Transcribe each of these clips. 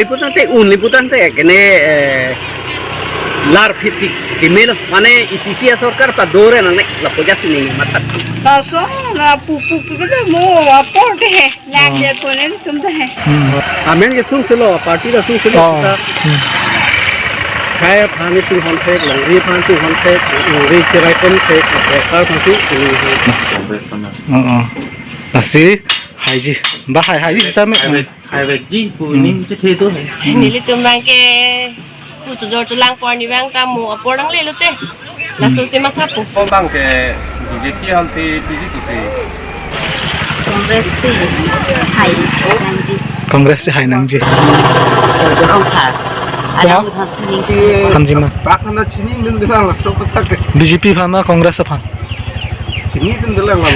liputan teh liputan teh kene lar fisik email mana isi sorkar pa dore nang la poja sini mata Taso na pupu kita mau apa deh nak dia konen tum deh amen ke sung selo party da sung selo kaya phani tu hon tek lang ri phan tu hon tek ri kirai kon tek kar phan tu Nasi haji bah haji kita me hai ji pu ning che the tu hai ni li tum bang ke pu tu jor tu lang por ni bang ta mu apor dang le te la so se ma thapu con bang ke BJP ham si BJP si kongres si hai nang ji Kongres hai nang ji dorong tha alang tha sing hamji ma bak na chini din dilang la so ka ke BJP phama Kongres pha chini din dilang la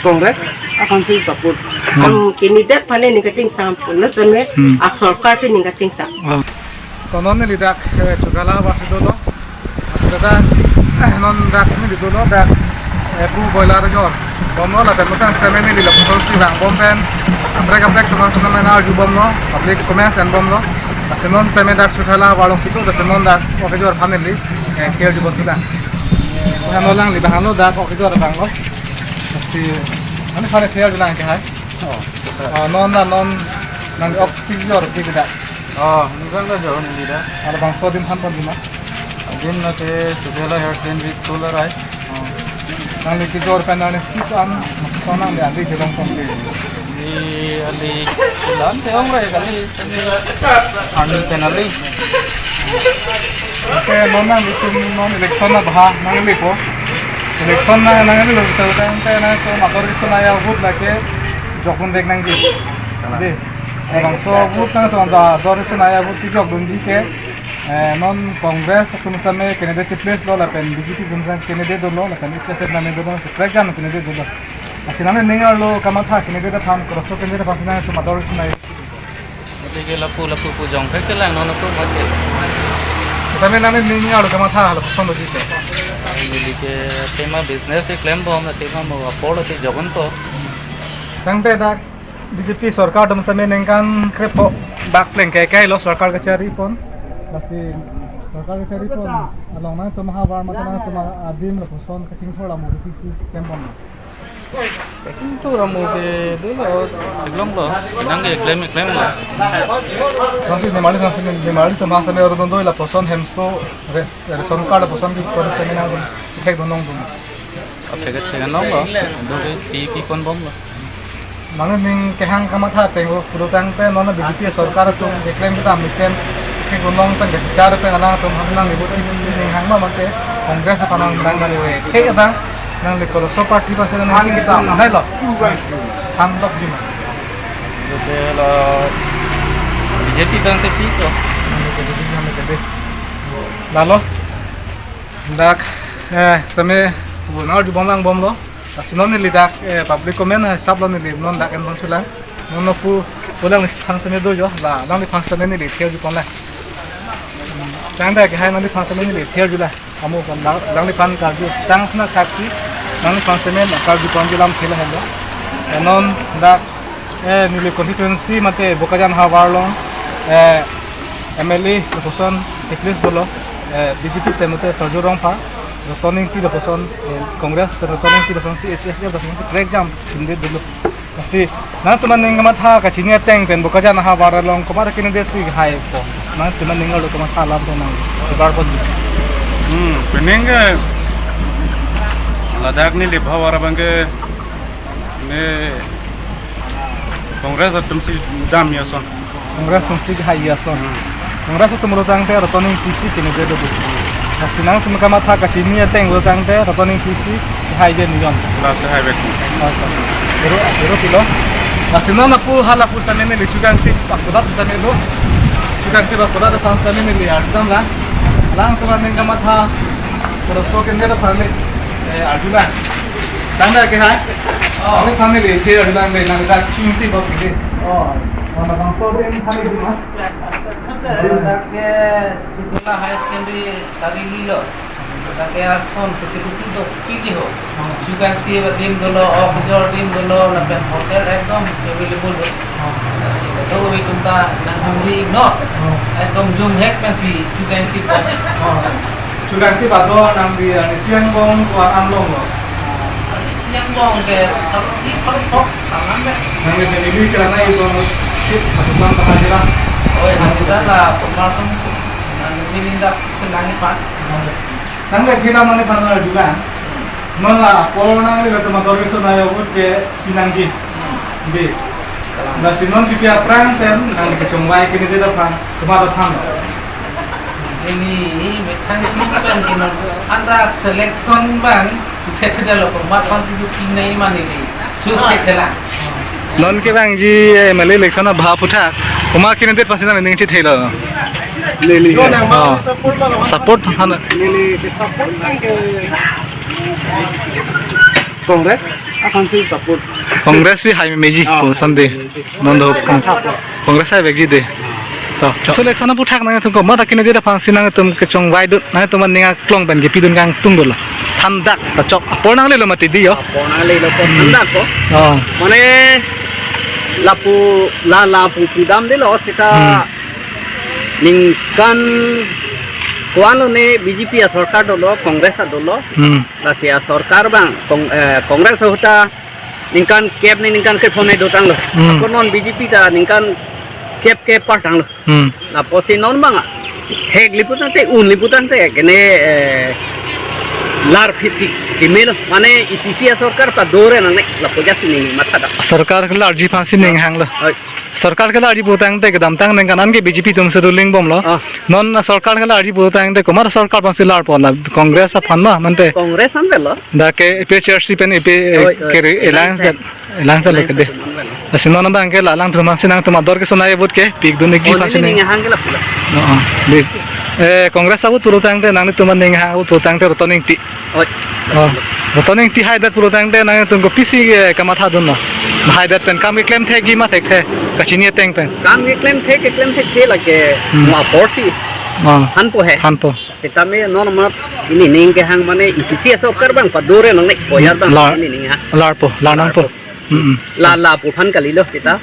Kongres akan si support am kini det pane ni kating sampul na tanwe ak sarkar tu ni kating sa konon ni dak chugala ba dolo asada non dak ni dolo dak pu boiler jor bomno la temutan semen ni la putol si bang bomben amrek amrek teman teman na ju bomno public comments and bomno asenon semen dak chugala balong situ asenon dak oke jor family kher ju botula hanolang li bahano dak oke jor banglo si ani khane kher ju lang ke hai non nang oxygen jor ke da nigang la jor ni da আর বাংশ দিন খান পান দিনা din na te sudela hair train with solar ai নালে কি জোর কানা নে সিটান সোনা লে আদি জেলং complete ni ali lan te ong rai kali ani penali কে ননা লিকুন নন ইলেকশন না ভা নালে কো ইলেকশন না নালে লোক তো তে না তো মাদর কিছু না ইয়া ভোট লাগে যখন দেখ নাং জি দে বাংশ ভোট না তো দর কিছু না ইয়া ভোট কি জক দুন জি কে non Kongres satu misalnya candidate place lo lapen BJP gunsan candidate dulu lapen itu nama dulu sekrek jam candidate dulu masih nama nengar lo kamat ha candidate tham kalau so candidate pasnya itu mador itu naik te ke lapu pu jong ke lang no ko ma ke tapi nama nengar lo kamat ha lo pesan lo sih ini ke tema business e claim bom na tema mo apol te jogon to tangte dak BJP sarkar dum sampai nengkan krepo bak pleng kayak lo sarkar kecari pun masih sarkar kecari pun along na to mahabar mata na to adim lo pesan kecing thoda mo sisi kempon itu ramu ke dulu eglong lo nang ke claim lo masih nemali to masa ne ordon do la pesan hemso sarkar la pesan di por seminar kayak donong dum apke ke nong lo do ke kon bom lo mana ning kehang kamatha tengo purutang te nona BJP sarkar tu declaim kita misen ke gunong tan bicara te nana tu hamnang ibu ning hangma mate kongres panang nang we ke ada nang le kolo so party pa sela nang sa nai lo han dok jima de lo BJP tan se pito lalo dak same bunar ju bomang bom lo asinon ni lidak public comment sab lo ni li non dak en bonchula non pu pulang function do jo la lang ni function ni li theo ju kon la tang da ke hai non ni function ni li theo ju la amu kon lang ni pan ka ju tang sna kaksi lang ni function ni ka ju kon ju lam thela hello non dak ni li constituency mate bokajan ha warlong MLA proportion eclipse bolo BJP temote sojorong pha returning ti person Kongres returning ti person CHSL person crack jam inde dulu kasi na tuman ning gamatha ka chinia teng pen bokaja na ha baralong ko mara kinide si hai ko na tuman ning lo tuman salam to nang bar pod pening Ladakh ni libha wara bange ne Kongres atum si dam ya son Kongres si hai ya son Kongres tu murutang te returning PC kinide dulu kasi nang tuman gamatha ka chinia teng murutang te returning PC hai je niyon last hai bek Pero kilo. Nasi nona pu hala pu sa nene lichugang ti pakudat sa nene lo. Chugang ti pakudat sa nene li arjam la. Lang tu man nga matha. Pero so ke nela phale arjula. Tanda ke hai? Ani family ke arjula le na da chimti ba ke. Ona bang so den khali di ma. Dak ke sekolah high secondary Sari Lilo. kaya son facility to pili ho juga tiba dim dulu kejor dim dulu lapen hotel ekdom available ho nasi kata we tumta nang hungri no ekdom jum hek masih juga tiba Sudah kita bawa nanti siang bom kuat amlong loh. siang dong ke di pertok tangan deh Nanti ini karena itu asupan pengajaran. oh ya lah pembahasan nanti minindak senangi pak Nanti kita mana pernah juga. Mana corona ini betul betul itu naya ke Pinangji. Di. Nah sinon kita perang ten nanti kecungwai kini dia depan cuma depan. ini metang kan kena anda selection bang kita tidak loh format konstitusi ini mana ini susah celah Non ke bang ji Malay election na bha putha kuma kini det pasina ning chi thela Lili. support hana Lili ke support kan ke Kongres akan sih support. congress si hai meji ko sande non do congress hai begi de to selection na putha na tum ko ma kini det pasina tum ke chong wai dut na tum ninga klong ban ge pidun kang tung dol thandak ta chok pornang le lo mati di yo Pona le lo ko tanda ko. oh Mane lapu pidam de lo sita ningkan kualo ne BJP ya sarkar dolo Kongres dolo Rasia sarkar bang Kongres hota ningkan kep ne ningkan ke phone dotang lo ko non BJP ta ningkan kep partang lo la posi non bang hek liputan te un liputan te kene lar phiti email mane ICC sarkar pa dore na ne la poja sini matha da सरकार के लार्जी फांसी नहीं हैंगला सरकार के लार्जी बोतांग ते कदम तंग ने कानन के बीजेपी तुम से रुलिंग बम लो नॉन सरकार के लार्जी बोतांग ते कुमार सरकार फांसी लार पला कांग्रेस फनमा मनते Kongres an belo दा के पीएचआरसी पेन पे के एलायंस लोग दे असिनो न बैंक के लालांग तुम से ना तुम दर के सुनाए बुत के पीक दुने की फांसी नहीं hangela pula दे कांग्रेस अब तुरतांग ते नाने तुम नहीं हा तुरतांग ते रतनिंग टी oi रतनिंग टी हाय दैट तुरतांग ते ना तुमको पीसी का माथा दुनो हाय दैट पेन काम क्लेम थे की माथे थे कचिनी टेंग पेन kam ke claim the la ke ma porsi han po hai han po sita me normal ini ning ke hang mane ICC sarkar bang pa dore nang ne boyar bang ini ning ha larpo lanang po la pu phan kali lo sita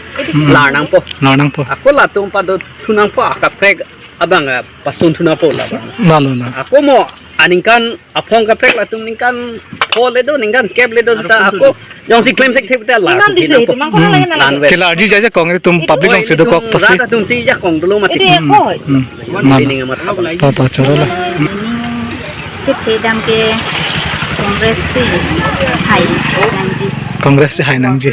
lanang po lanang po ako la tum pa do thunang po ka preg abang pasun thuna po la lalu la ako mo aningkan apong ka preg la tum ningkan po le do ningkan kep le do sita ako yang si claim thek ta la Imam di situ, mang ko lang lan ke larji jaja kaंग्रेस तुम पब्लिक से दो कॉक पसी rata tum si ja kong dulu mati Ini ako. ini ngamat apa तो चलो ला चिट्ठी दम के कांग्रेस से हाई नंजी कांग्रेस से हाई नंजी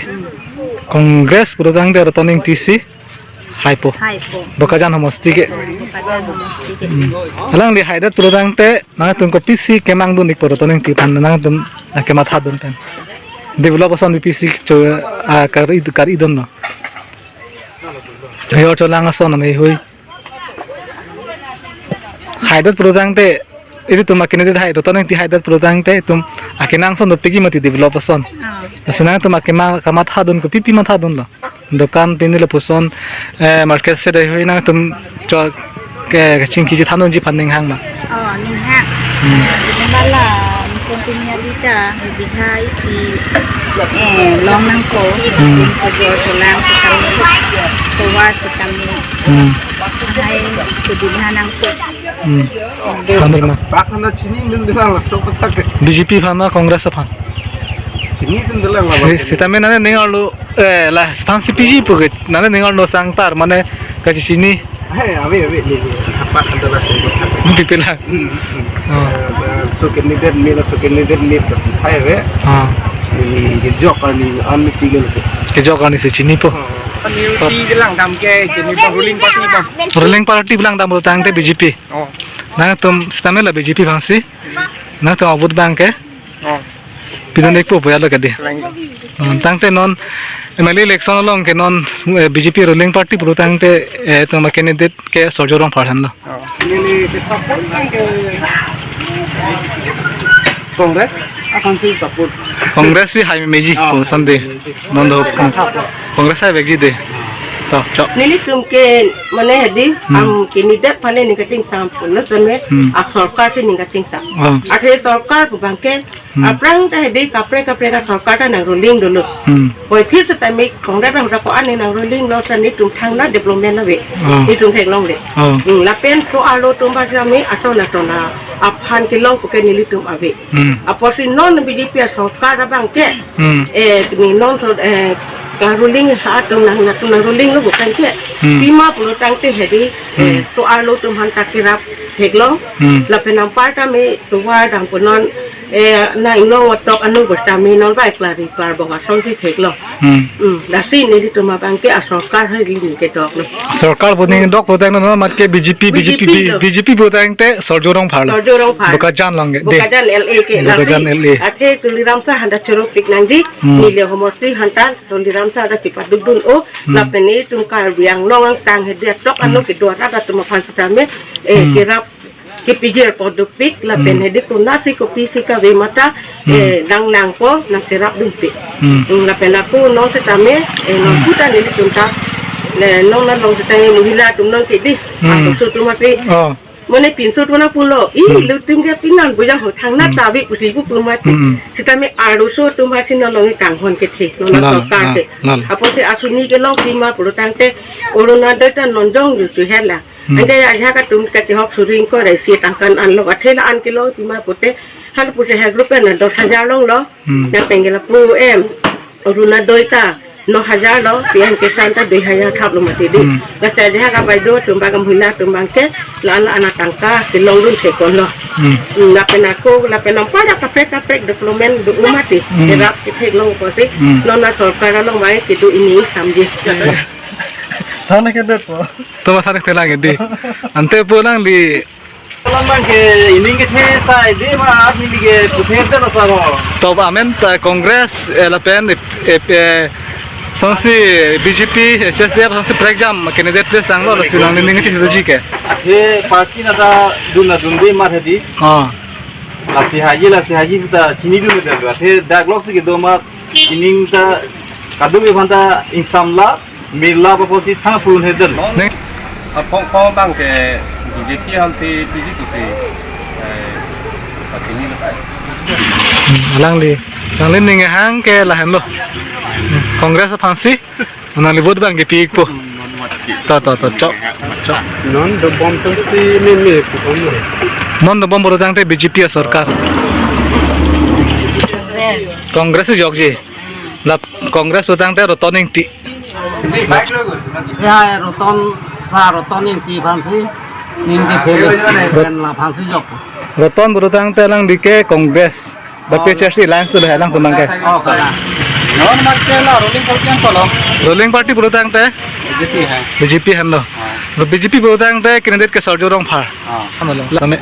कांग्रेस पुरोदांग दे रतनिंग तीसी हाइपो हाई पो बकाजान हमस्ती के pada domestik के हलांग ले हाइदत पुरोदांग ते ना तुमको पीसी के मांग दुन निक पुरोतनिंग ती पान ना तुम के माथा दुन तन डेवलपसन पीसी चो करी दुन न यो चलांग सन में होई हाइदत पुरोदांग ते इदि तुम अकिने दे हाइ रतनिंग ती हाइदत पुरोदांग ते तुम अकिनांग सन पिगी मति डेवलपसन असना तुम अके मा माथा दुन को पीपी माथा दुन ल दुकान पिनिले पुसन मार्केट से दे होई ना तुम चो के चिंकी जी थानो जी फंडिंग हांग मा oh ni ha bala misalnya kita diha isi long nang ko sejauh tulang sekami keluar sekami hai kedudukan nang ko funding मा pak na chini min dilang la so patak BJP फाना कांग्रेस फान chini din dilang la Sita में नाने निगालो ला फांसी पीजी पुगे नाने निगालो सांग तार माने कछि चिनी hey awe ni pak adalah so patak पिपिला so candidate ni so candidate ni hai we हां ni jok ni an tigal के जोगानी से चिनी पो ni dilang dam ke ni ruling party bang ruling party belong दाम तांग ते BJP oh ना तुम सीता ला बीजेपी फांसी ना तो अबुत बैंक के oh पिदन एक पो बोया लो कदे तांग ते नॉन एमएलए इलेक्शन लोंग के नॉन बीजेपी रुलिंग पार्टी पुरो तांग ते तुम कैंडिडेट के सोजोरम फाड़न लो ini ke support kan ke Kongres akan sih support Congress से हाई मेजी को संदे नंद कांग्रेस है बेगी दे to chok Nili tumke mana hadi am kini dah pane ni kating sampul lah sampai sorkar tu ni kating sam. Akhir sorkar tu bangke aprang dah hadi kapre ka sorkar dah nang rolling dulu. Boy phir setamik kongres bang rakoan ni nang rolling lo sani tum thang na development na be. Ni tum thek long de. Lapen so alo tum basami atau na aphan kilong ko nili tum ave. Aposi non BJP sorkar dah bangke ni non ruling saat nang ruling lo bukan ke 50 tang te hedi to alo tum han takirap heglong la penampa kami tuwa dang punon na inglo watok anu bertami non baik lari par bonga song te heglong la sin ni tuma bangke asokar hedi ni ke dok no sarkar boding dok bodang no mat ke BJP bodang te sorjorong phala buka jan lang de bukajan LA ke la ate tuliram sa handa chorok tik nangji ni le homosti hantan tuliram sa ada sifat dudun la peni tum kar biang long tang hedi tok anu ke dua ada tuma pan satame kirap kipijir produktik la pen hedi kunasi kopi sika ve mata dang nang po na kirap dumpi la pen aku no setame no putan ni tunta le no na long setame muhila tum non ke di aku sutu mati Mana pinsu tu nak pulo, lu tinggal pinan bujang ho thang na tabi usi ku mati. Kita me aruso tu masih nolongi kanghon ke thi, nolong sokar ke. Apa si asuni ke long sima pulo tangte, orang ada tu nonjong tu hela. Anda aja kat tu kat hok suring ko resi tangkan an lo athela an kilo sima pute, hal pute ha grup na 10,000 long lo. Na penggela pu orang ada ita. 9,000 lo, pian kesan ta 2,000 thap lo mati di. Baca dia ka baido tumba kamhila tumbangke la anak tangka kilong run sekon lo. La penako la penampa da kapek development du umati. Derap ke long ko si nona sorkar lo mai kitu ini samji. thana ke det po to masar ke lang di ante pulang di Lamang ke ini ke sa ide ma asli ke puther te sa ro to amen kongres la pen sonsi BJP HSF sonsi program candidate place ang lo sinang ning ti doji ke the party na da dunde mar hedi la si haji ta chini du ne da the dialogue se ke do ma ining ta kadum bhanta insamla mirla proposi thang purun hedel phong bang ke BJP hamsi BJP se chini la lang li ning hang ke la han lo kongres phansi na li vote bang ke pik po ta chok non do bom to si ne pum non do bom boro dang te BJP sarkar kongres jog ji la kongres bodang te rotoning ti ya roton yang ti phansi ning ke thele la phansi jok roton boro dang te lang dike kongres bape chasi lines le halang tumang ke non matela rolling party boro dang te BJP han lo BJP boro dang te candidate ke sorjorong phar han lo same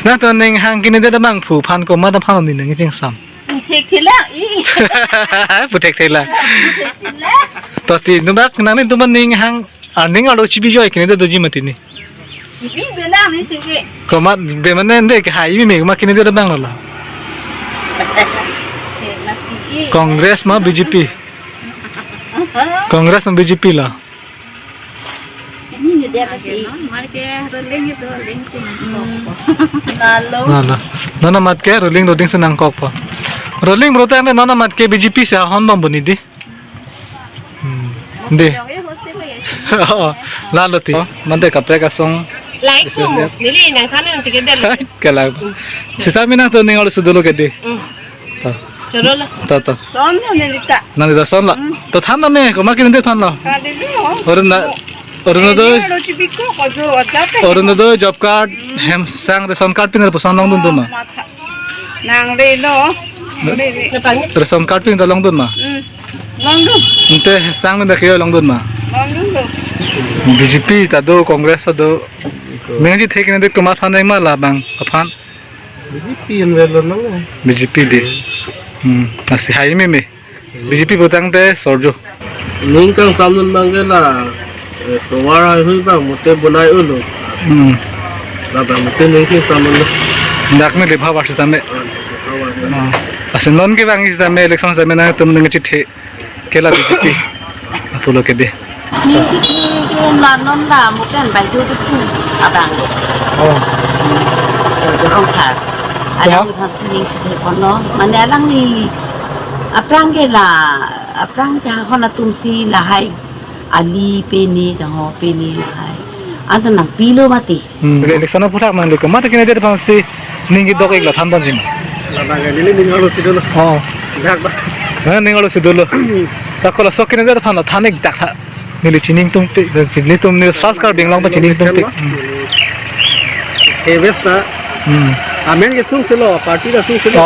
sna to ning hang candidate bang phu phan ko ma da phan ni ning jing sam Thek thila putek thela to ti numak nang ni tuman ning hang ning alo chibi joy candidate doji mati ni Ibi belang ni sini. ko ma be manen de ke hai mi me ma candidate bang lo Kongres ma BJP Kongres ma BJP lah Ini ni dia kasi marke rolling itu rolling sih. Kalau nona mat ke rolling loading senang kok po rolling bro tang nona mat ke BJP sa hon bam buni di de la lo ti mande kapre ka song like tu, nili nang kanan sikit dah. kala sisa mina to ning ol sudolo ke di Coro lah. ta Soalnya nili tak. nani da son la to than na me ko ma kin de than la Kali ni. orna do Roti biko kojo ada. orna do job card hem sang ration card pin po son long dun ma Nang relo. ration card pin da long dun ma Long dulu. inte sang da khyo long dun ma Long dulu. BJP ta do Congress ta do mengi thek ne de kumar phan ma la bang aphan BJP yang velo no BJP di nasi hai me BJP botang te sorjo ning kang samnun bangela to wara hui bang mote bonai ulo la bang mote ning kang samnun dak me le bhawa sa me asen non ke bang is da me election sa me na tum ngi thi kela BJP apolo ke de นี่ที่ร้านนั้นล่ะมุกันไปดูที่ผู้อะไร อ๋อ จะต้องขาดอะไรที่ภาษีจะได้คนเนาะมันเนี่ยลังนี่apang ke la apang ta hona tumsi la hai ali peni da ho peni hai anta nang pilo mati election of putak man lekam mata kene der pansi ningi dok egla thanban jin Labangan ini ningalo sih dulu. oh Dak ba. na ningalo sidolo takola sok kene der phan thanik dak tha nili chining tum pe chining tum ni fast car binglang ba chining tum pe Eves na. Amen ke sung selo party da sung selo.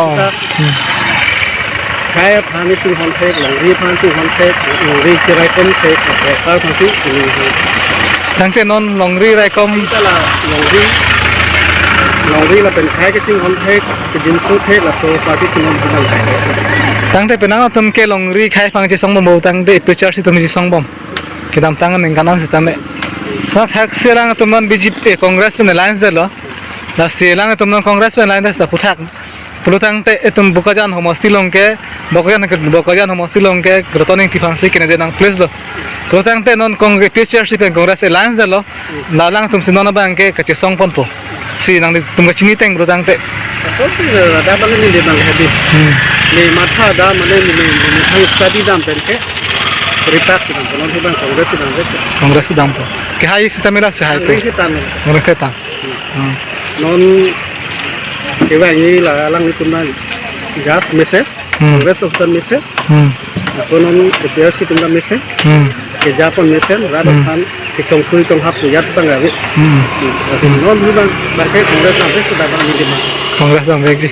Kaya phani tu hon thek langri phan tu hon thek langri kirai kom thek kar phan tu tangte non longri rai kom la langri la pen khai ke tu hon thek ke din su thek la so party singon hon thek tangte penang tum ke longri khai phang che song bom tangte picture si tum ji song bom kidam tangan ning kanan sistem me sa thak serang tum non BJP congress pen alliance delo la selang tum non congress pen alliance sa puthak Pulutang te etum bukajan homosti longke bokajan homosti longke grotoning tifansi kene nang place lo pulutang te non congress PCRC pen congress alliance lo lalang tum sinona bangke kache song pon po si nang tum ka chini teng pulutang te so si da bang ni le bang hadi le matha da mane ni thang study dam pen ke repack dam non bang congress dam po ke hai sitamela se hai pe non ke ta non Ewa ini lah lang itu nan gas mese, rest of the mese, konon DPRC tunda mese, kerja pun mese, rada kan kitong kui tong hap tuyat bangga wit, non bukan berkai kongres sampai sudah bang ini mah. Kongres sampai sih,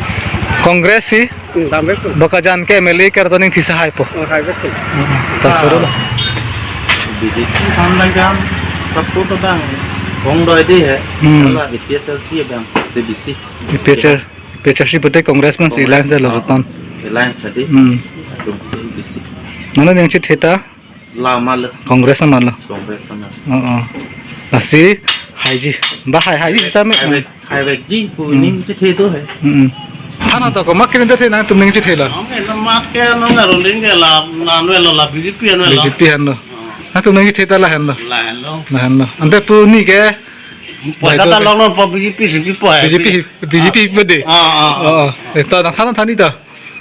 kongres sih, sampai tu. Bokajan ke MLA kertoning tisa hai po. Hai betul. Tak suruh lah. BJP sampai kan sabtu tu bang, kong doi deh, kalau BPSLC bang, CBC. Picture si putih congressman si alliance lo rotan. Alliance tadi, tu CBC. Mana yang cit heta? Lama le, Congress mana? kongres sama. Nasi haji, bah haji kita me. Highway G, puning cete tu hai. Thana to ko makin de thena tum ning cit hela. Mak ke nong ngaruling ke la, nanu la BJP anu la. BJP hanno. Na tum ning cit heta lah hanno. La lo. Nah hanno. Ante pu ni ke Kata long long BJP sih apa? BJP bede. Itu nak thana thani to.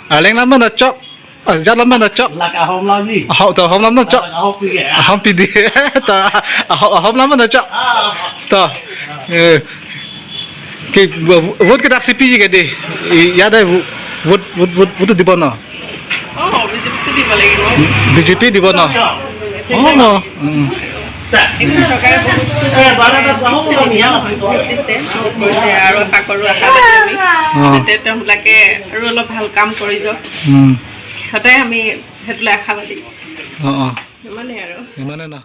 Aleng lama na chok. Jalan mana cok? Lak ahom lagi. Ahom tu ahom lama cok. Ahom pergi. Ahom pidi. Ta ahom lama na cok. Ta. Ke vote ke taksi piji ke de. Ya dah vote di mana? Oh, BJP di balik itu. BJP di mana? Oh no. Barang dah ahom lagi ya. আৰু আশা কৰোঁ আশা আমি তেতিয়া তেওঁলোকে আৰু অলপ ভাল কাম কৰি যাওক সদায় আমি সেইটোলৈ আশাবাদী অঁ ইমানেই আৰু ইমানে না